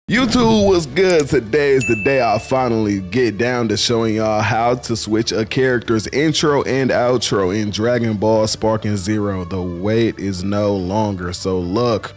YouTube was good. Today is the day I finally get down to showing y'all how to switch a character's intro and outro in Dragon Ball Sparking Zero. The wait is no longer. So look,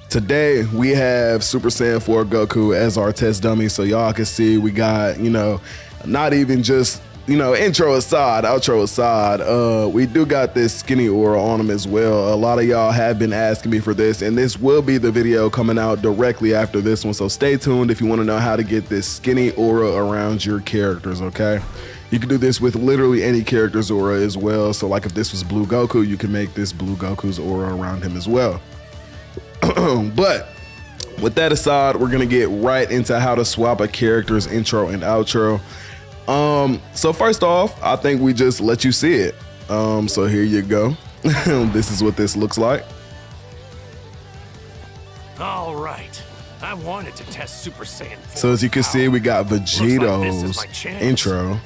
today we have Super Saiyan 4 Goku as our test dummy, so y'all can see we got, not even just, intro aside, outro aside, we do got this skinny aura on him as well. A lot of y'all have been asking me for this, and this will be the video coming out directly after this one, so stay tuned if you want to know how to get this skinny aura around your characters, okay? You can do this with literally any character's aura as well, so like if this was Blue Goku, you can make this Blue Goku's aura around him as well. But with that aside, we're gonna get right into how to swap a character's intro and outro. So first off, I think we just let you see it. So here you go. This is what this looks like. All right, I wanted to test Super Saiyan 4. So as you can see, we got Vegeta's intro.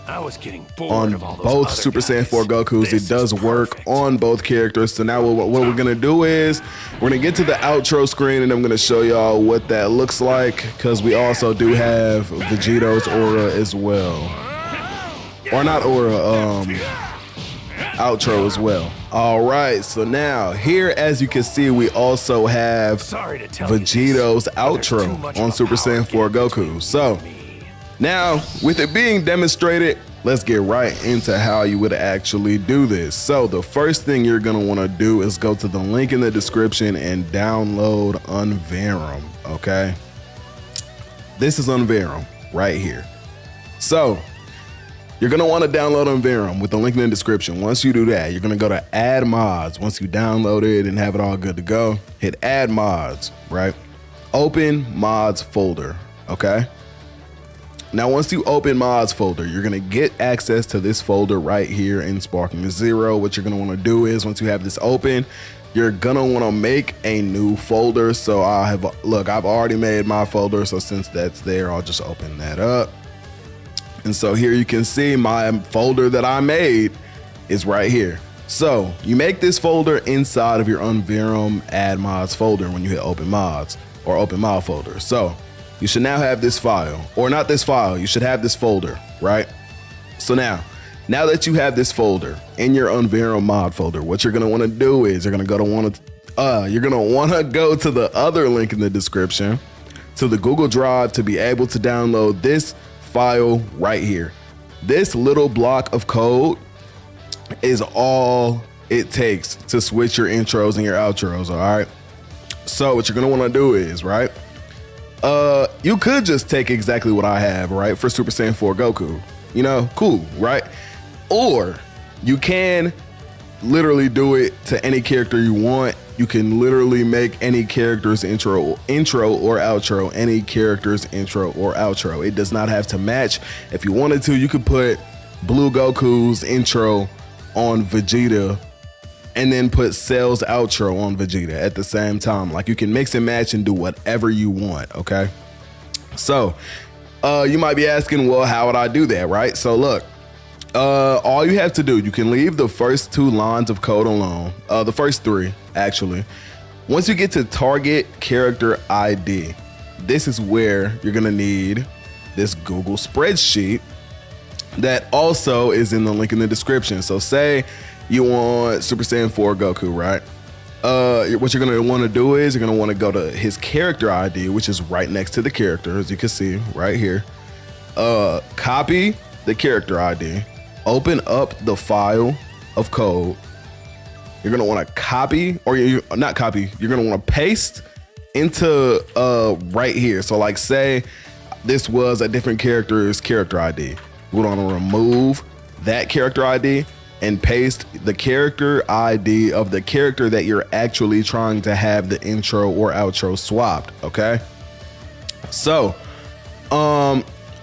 I was getting bored on of all those both other Super Saiyan guys. 4 Gokus. It does work on both characters. So now what we're gonna do is we're gonna get to the outro screen and I'm gonna show y'all what that looks like, because we also do have Vegeta's aura as well, or not aura, outro as well. All right, so now here, as you can see, we also have Vegeta's outro on Super Saiyan 4 Goku. So now, with it being demonstrated, let's get right into how you would actually do this. So the first thing you're gonna wanna do is go to the link in the description and download Unverum, okay? This is Unverum right here. So you're gonna wanna download Unverum with the link in the description. Once you do that, you're gonna go to add mods. Once you download it and have it all good to go, hit add mods, right? Open mods folder, okay? Now, once you open mods folder, you're gonna get access to this folder right here in Sparking Zero. What you're gonna wanna do is, once you have this open, you're gonna wanna make a new folder. So I've already made my folder. So since that's there, I'll just open that up. And so here you can see my folder that I made is right here. So you make this folder inside of your Unverum add mods folder when you hit open mods or open mod folder. So you should now have this file, or not this file, you should have this folder, right? So now that you have this folder in your Unverum mod folder, what you're gonna wanna do is you're gonna wanna go to the other link in the description, to the Google Drive, to be able to download this file right here. This little block of code is all it takes to switch your intros and your outros, all right? So what you're gonna wanna do is, right? You could just take exactly what I have, right, for Super Saiyan 4 Goku. Cool, right? Or you can literally do it to any character you want. You can literally make any character's intro or outro, any character's intro or outro. It does not have to match. If you wanted to, you could put Blue Goku's intro on Vegeta and then put Cell's outro on Vegeta at the same time. Like, you can mix and match and do whatever you want, okay? So, you might be asking, well, how would I do that, right? So look, all you have to do, you can leave the first 2 lines of code alone, the first 3, actually. Once you get to target character ID, this is where you're gonna need this Google spreadsheet that also is in the link in the description. So say you want Super Saiyan 4 Goku, right? What you're gonna wanna do is you're gonna wanna go to his character ID, which is right next to the character, as you can see right here. Copy the character ID, open up the file of code. You're gonna wanna copy, or you're gonna wanna paste into right here. So like, say this was a different character's character ID. We're gonna remove that character ID and paste the character ID of the character that you're actually trying to have the intro or outro swapped, okay? So,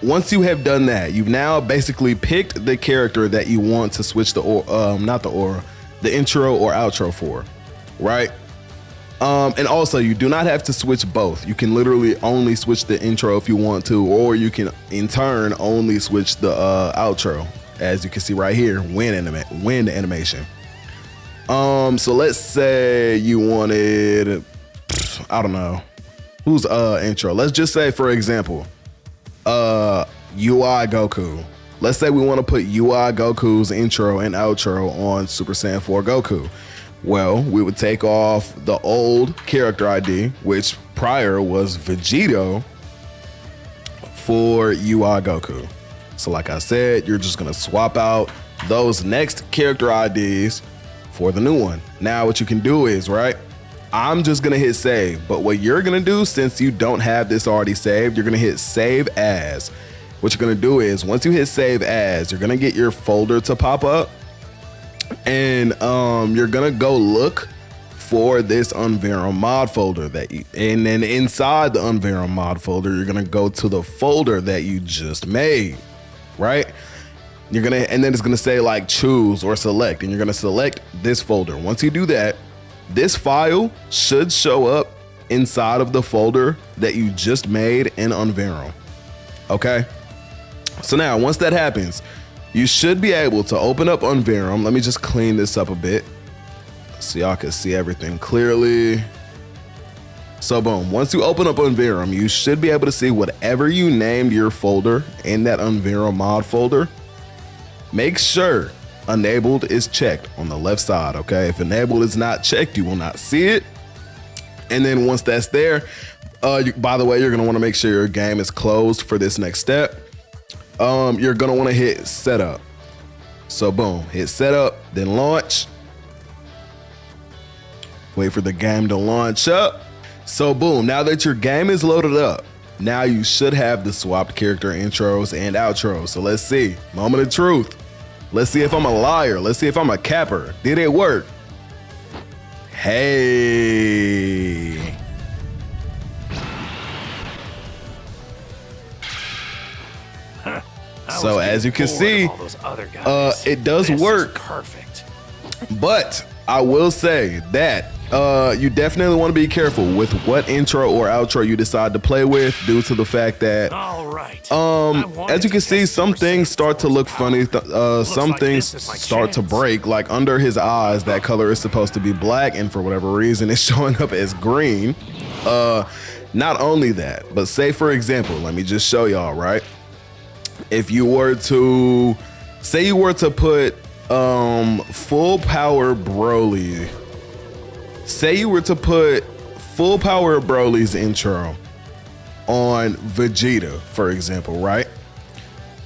once you have done that, you've now basically picked the character that you want to switch the intro or outro for, right? And also, you do not have to switch both. You can literally only switch the intro if you want to, or you can in turn only switch the outro. As you can see right here, wind animation. So let's say you wanted, I don't know, whose intro? Let's just say, for example, UI Goku. Let's say we want to put UI Goku's intro and outro on Super Saiyan 4 Goku. Well, we would take off the old character ID, which prior was Vegeta, for UI Goku. So like I said, you're just gonna swap out those next character IDs for the new one. Now what you can do is, right, I'm just gonna hit save, but what you're gonna do, since you don't have this already saved, you're gonna hit save as. What you're gonna do is, once you hit save as, you're gonna get your folder to pop up, and you're gonna go look for this Unverum mod folder and then inside the Unverum mod folder, you're gonna go to the folder that you just made, right? And then it's gonna say like choose or select, and you're gonna select this folder. Once you do that, this file should show up inside of the folder that you just made in Unverum, okay? So now, once that happens, you should be able to open up Unverum. Let me just clean this up a bit so y'all can see everything clearly. So boom, once you open up Unverum, you should be able to see whatever you named your folder in that Unverum mod folder. Make sure enabled is checked on the left side, okay? If enabled is not checked, you will not see it. And then once that's there, by the way, you're gonna wanna make sure your game is closed for this next step. You're gonna wanna hit setup. So boom, hit setup, then launch. Wait for the game to launch up. So boom, now that your game is loaded up, now you should have the swapped character intros and outros. So let's see, moment of truth. Let's see if I'm a liar. Let's see if I'm a capper. Did it work? Hey. So as you can see, it does work. Perfect. But I will say that you definitely want to be careful with what intro or outro you decide to play with, due to the fact that as you can see, some things start to look funny. Some things start to break, like under his eyes, that color is supposed to be black, and for whatever reason it's showing up as green. Not only that, but say for example, let me just show y'all, right? If you were to say you were to put full power Broly, say you were to put full power Broly's intro on Vegeta, for example, right?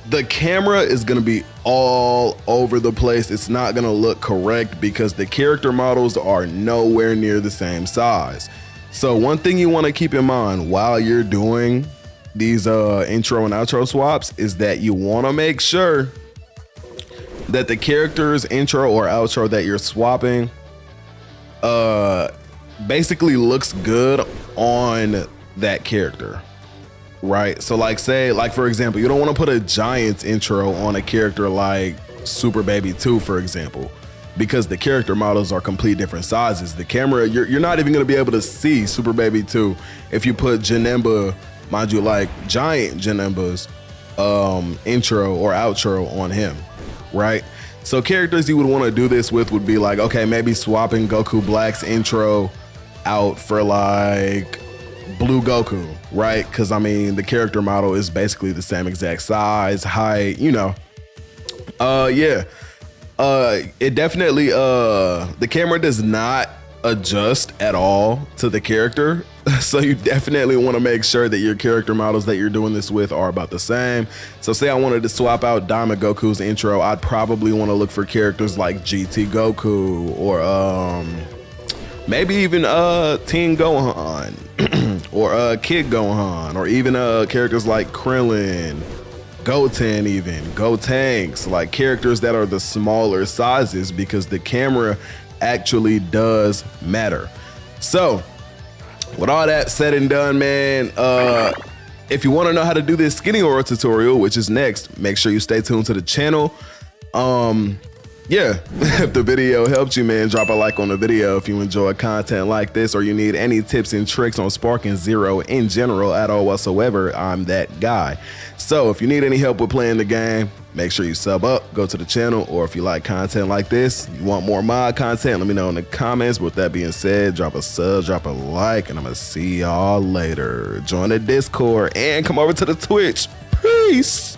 The camera is gonna be all over the place. It's not gonna look correct because the character models are nowhere near the same size. So one thing you wanna keep in mind while you're doing these intro and outro swaps is that you wanna make sure that the character's intro or outro that you're swapping basically looks good on that character, right? So like say, like for example, you don't want to put a Giant's intro on a character like Super Baby 2, for example, because the character models are complete different sizes. The camera, you're not even going to be able to see Super Baby 2 if you put Janemba, mind you, like Giant Janemba's intro or outro on him, right? So characters you would want to do this with would be like, okay, maybe swapping Goku Black's intro out for like Blue Goku, right? Because I mean, the character model is basically the same exact size, height, you know. Yeah. It definitely, the camera does not adjust at all to the character. So you definitely want to make sure that your character models that you're doing this with are about the same. So say I wanted to swap out Diamond Goku's intro, I'd probably want to look for characters like GT Goku or maybe even Teen Gohan or Kid Gohan, or even characters like Krillin, Goten, even Gotenks, like characters that are the smaller sizes, because the camera actually does matter. So with all that said and done, man, if you want to know how to do this skinny aura tutorial, which is next, make sure you stay tuned to the channel. yeah, if the video helped you, man, drop a like on the video if you enjoy content like this or you need any tips and tricks on Sparking Zero in general at all whatsoever, I'm that guy. So if you need any help with playing the game, make sure you sub up, go to the channel, or if you like content like this, you want more mod content, let me know in the comments. With that being said, drop a sub, drop a like, and I'm gonna see y'all later. Join the Discord and come over to the Twitch. Peace.